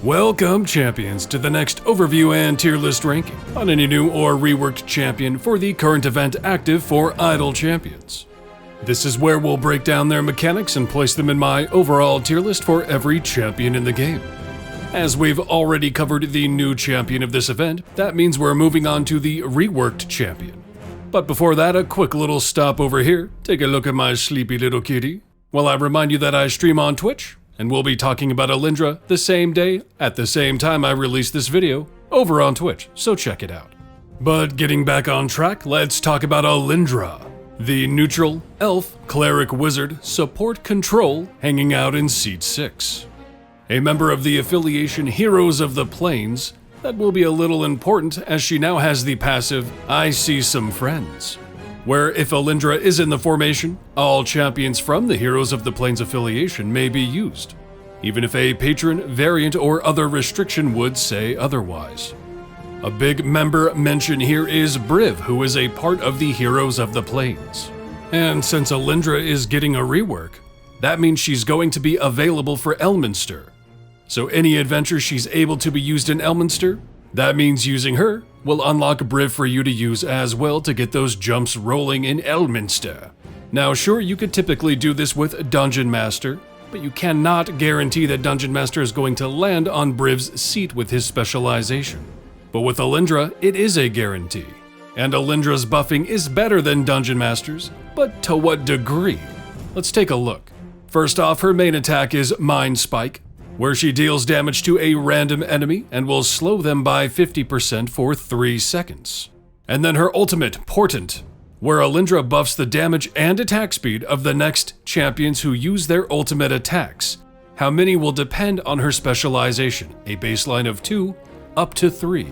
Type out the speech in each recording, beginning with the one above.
Welcome, champions, to the next overview and tier list ranking on any new or reworked champion for the current event active for idle champions. This is where we'll break down their mechanics and place them in my overall tier list for every champion in the game. As we've already covered the new champion of this event, that means we're moving on to the reworked champion. But before that, a quick little stop over here. Take a look at my sleepy little kitty. While I remind you that I stream on Twitch, and we'll be talking about Alyndra the same day, at the same time I release this video, over on Twitch, so check it out. But getting back on track, let's talk about Alyndra, the neutral, elf, cleric wizard, support control, hanging out in seat 6. A member of the affiliation Heroes of the Plains, that will be a little important as she now has the passive, I See Some Friends, where if Alyndra is in the formation, all champions from the Heroes of the Plains affiliation may be used, even if a patron, variant, or other restriction would say otherwise. A big member mention here is Briv, who is a part of the Heroes of the Plains. And since Alyndra is getting a rework, that means she's going to be available for Elminster. So any adventure she's able to be used in Elminster, that means using her will unlock Briv for you to use as well to get those jumps rolling in Elminster. Now sure, you could typically do this with Dungeon Master, but you cannot guarantee that Dungeon Master is going to land on Briv's seat with his specialization. But with Alyndra, it is a guarantee. And Alyndra's buffing is better than Dungeon Master's, but to what degree? Let's take a look. First off, her main attack is Mind Spike, where she deals damage to a random enemy and will slow them by 50% for 3 seconds. And then her ultimate, Portent, where Alyndra buffs the damage and attack speed of the next champions who use their ultimate attacks. How many will depend on her specialization, a baseline of 2 up to 3.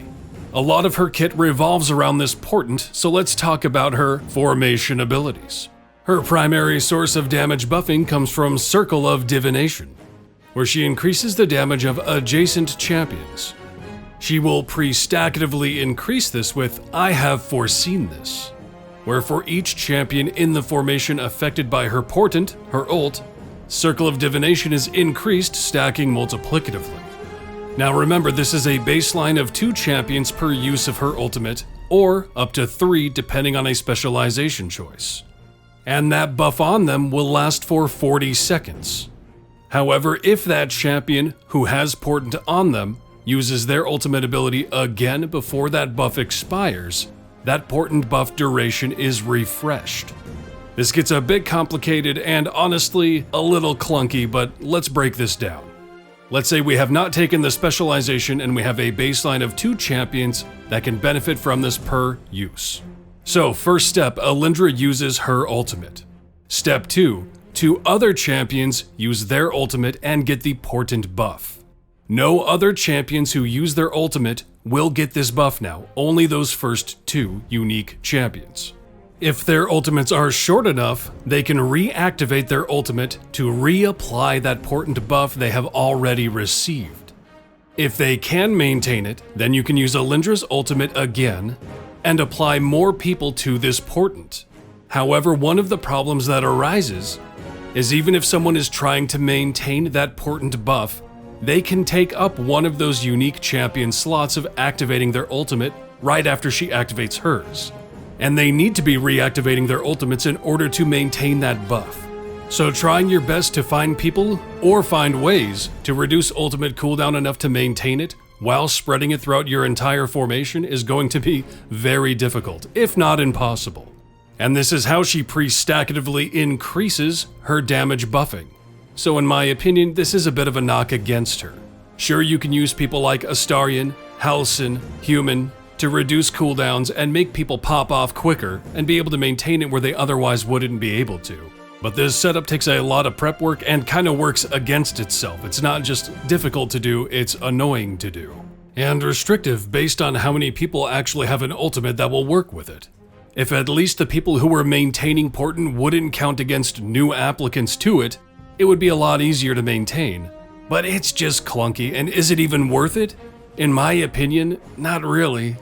A lot of her kit revolves around this Portent, so let's talk about her formation abilities. Her primary source of damage buffing comes from Circle of Divination, where she increases the damage of adjacent champions. She will pre-stackatively increase this with I Have Foreseen This, where for each champion in the formation affected by her Portent, her ult, Circle of Divination is increased, stacking multiplicatively. Now remember, this is a baseline of 2 champions per use of her ultimate, or up to 3 depending on a specialization choice. And that buff on them will last for 40 seconds. However, if that champion who has Portent on them uses their ultimate ability again before that buff expires, that Portent buff duration is refreshed. This gets a bit complicated and honestly a little clunky, but let's break this down. Let's say we have not taken the specialization and we have a baseline of 2 champions that can benefit from this per use. So first step, Alyndra uses her ultimate. Step 2, 2 other champions use their ultimate and get the Portent buff. No other champions who use their ultimate will get this buff now, only those first 2 unique champions. If their ultimates are short enough, they can reactivate their ultimate to reapply that Portent buff they have already received. If they can maintain it, then you can use Alyndra's ultimate again and apply more people to this Portent. However, one of the problems that arises is even if someone is trying to maintain that Portent buff, they can take up one of those unique champion slots of activating their ultimate right after she activates hers. And they need to be reactivating their ultimates in order to maintain that buff. So trying your best to find people or find ways to reduce ultimate cooldown enough to maintain it while spreading it throughout your entire formation is going to be very difficult, if not impossible. And this is how she pre-stackatively increases her damage buffing. So in my opinion, this is a bit of a knock against her. Sure, you can use people like Astarion, Halcyon, Human to reduce cooldowns and make people pop off quicker and be able to maintain it where they otherwise wouldn't be able to. But this setup takes a lot of prep work and kind of works against itself. It's not just difficult to do, it's annoying to do. And restrictive based on how many people actually have an ultimate that will work with it. If at least the people who were maintaining Portent wouldn't count against new applicants to it, it would be a lot easier to maintain. But it's just clunky, and is it even worth it? In my opinion, not really.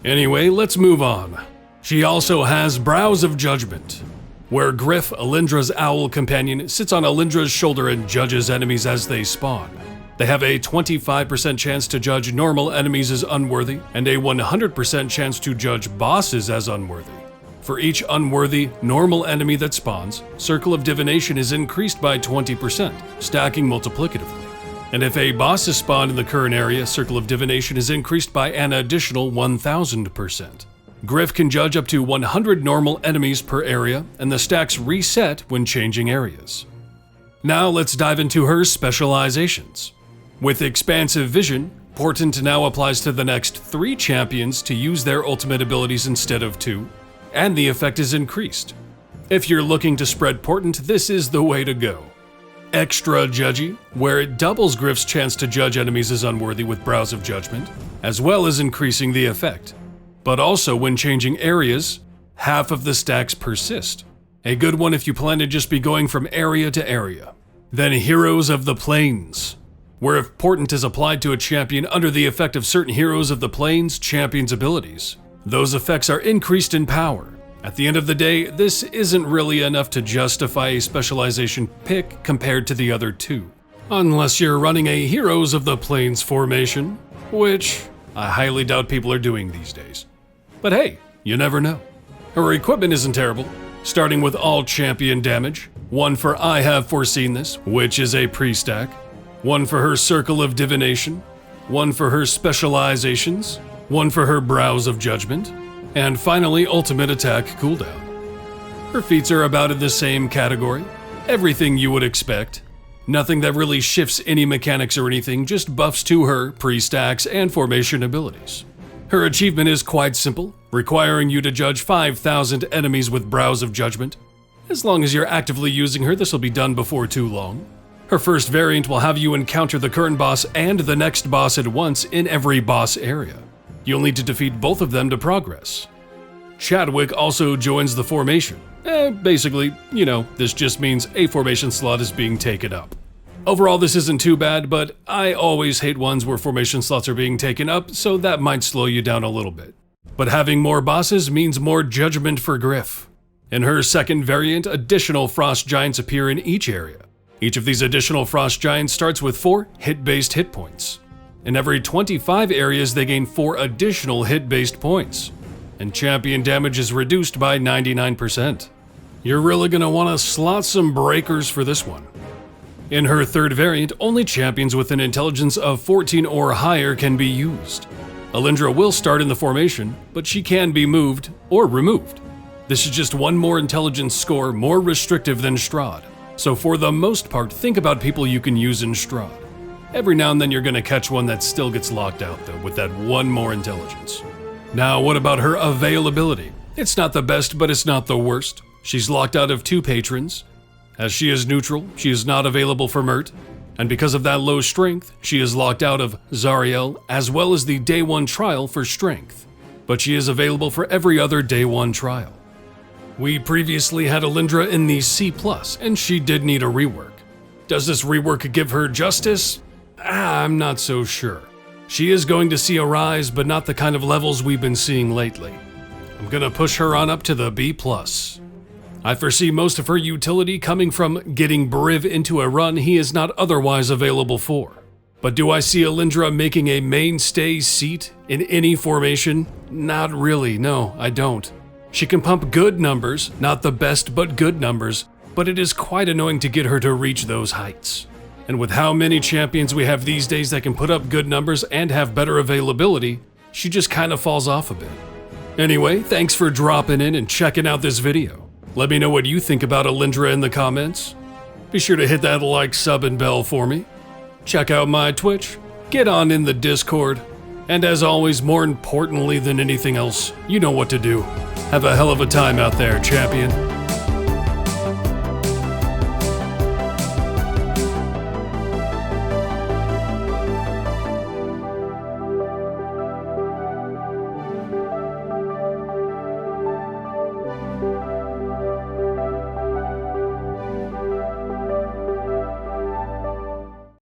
Anyway, let's move on. She also has Brows of Judgment, where Griff, Alyndra's owl companion, sits on Alyndra's shoulder and judges enemies as they spawn. They have a 25% chance to judge normal enemies as unworthy, and a 100% chance to judge bosses as unworthy. For each unworthy, normal enemy that spawns, Circle of Divination is increased by 20%, stacking multiplicatively. And if a boss is spawned in the current area, Circle of Divination is increased by an additional 1000%. Griff can judge up to 100 normal enemies per area, and the stacks reset when changing areas. Now let's dive into her specializations. With Expansive Vision, Portent now applies to the next 3 champions to use their ultimate abilities instead of 2, and the effect is increased. If you're looking to spread Portent, this is the way to go. Extra Judgy, where it doubles Griff's chance to judge enemies as unworthy with Brows of Judgment, as well as increasing the effect. But also when changing areas, half of the stacks persist. A good one if you plan to just be going from area to area. Then Heroes of the Plains, where if Portent is applied to a champion under the effect of certain Heroes of the Plains champion's abilities, those effects are increased in power. At the end of the day, this isn't really enough to justify a specialization pick compared to the other 2. Unless you're running a Heroes of the Plains formation, which I highly doubt people are doing these days. But hey, you never know. Her equipment isn't terrible, starting with all champion damage, 1 for I Have Foreseen This, which is a pre-stack, 1 for her Circle of Divination, 1 for her Specializations, 1 for her Brows of Judgment, and finally Ultimate Attack cooldown. Her feats are about in the same category, everything you would expect. Nothing that really shifts any mechanics or anything, just buffs to her pre-stacks and formation abilities. Her achievement is quite simple, requiring you to judge 5,000 enemies with Brows of Judgment. As long as you're actively using her, this will be done before too long. Her first variant will have you encounter the current boss and the next boss at once in every boss area. You'll need to defeat both of them to progress. Chadwick also joins the formation. Basically, this just means a formation slot is being taken up. Overall, this isn't too bad, but I always hate ones where formation slots are being taken up, so that might slow you down a little bit. But having more bosses means more judgment for Griff. In her second variant, additional Frost Giants appear in each area. Each of these additional Frost Giants starts with 4 hit-based hit points. In every 25 areas, they gain 4 additional hit-based points, and champion damage is reduced by 99%. You're really gonna wanna slot some breakers for this one. In her third variant, only champions with an intelligence of 14 or higher can be used. Alyndra will start in the formation, but she can be moved or removed. This is just 1 more intelligence score, more restrictive than Strahd. So for the most part, think about people you can use in Strahd. Every now and then you're gonna catch one that still gets locked out though, with that 1 more intelligence. Now what about her availability? It's not the best, but it's not the worst. She's locked out of 2 patrons. As she is neutral, she is not available for Mert, and because of that low strength, she is locked out of Zariel as well as the Day 1 trial for strength, but she is available for every other Day 1 trial. We previously had Alyndra in the C+, and she did need a rework. Does this rework give her justice? I'm not so sure. She is going to see a rise, but not the kind of levels we've been seeing lately. I'm gonna push her on up to the B+. I foresee most of her utility coming from getting Briv into a run he is not otherwise available for. But do I see Alyndra making a mainstay seat in any formation? Not really, no, I don't. She can pump good numbers, not the best but good numbers, but it is quite annoying to get her to reach those heights. And with how many champions we have these days that can put up good numbers and have better availability, she just kind of falls off a bit. Anyway, thanks for dropping in and checking out this video. Let me know what you think about Alyndra in the comments. Be sure to hit that like, sub, and bell for me. Check out my Twitch, get on in the Discord, and as always, more importantly than anything else, you know what to do. Have a hell of a time out there, champion.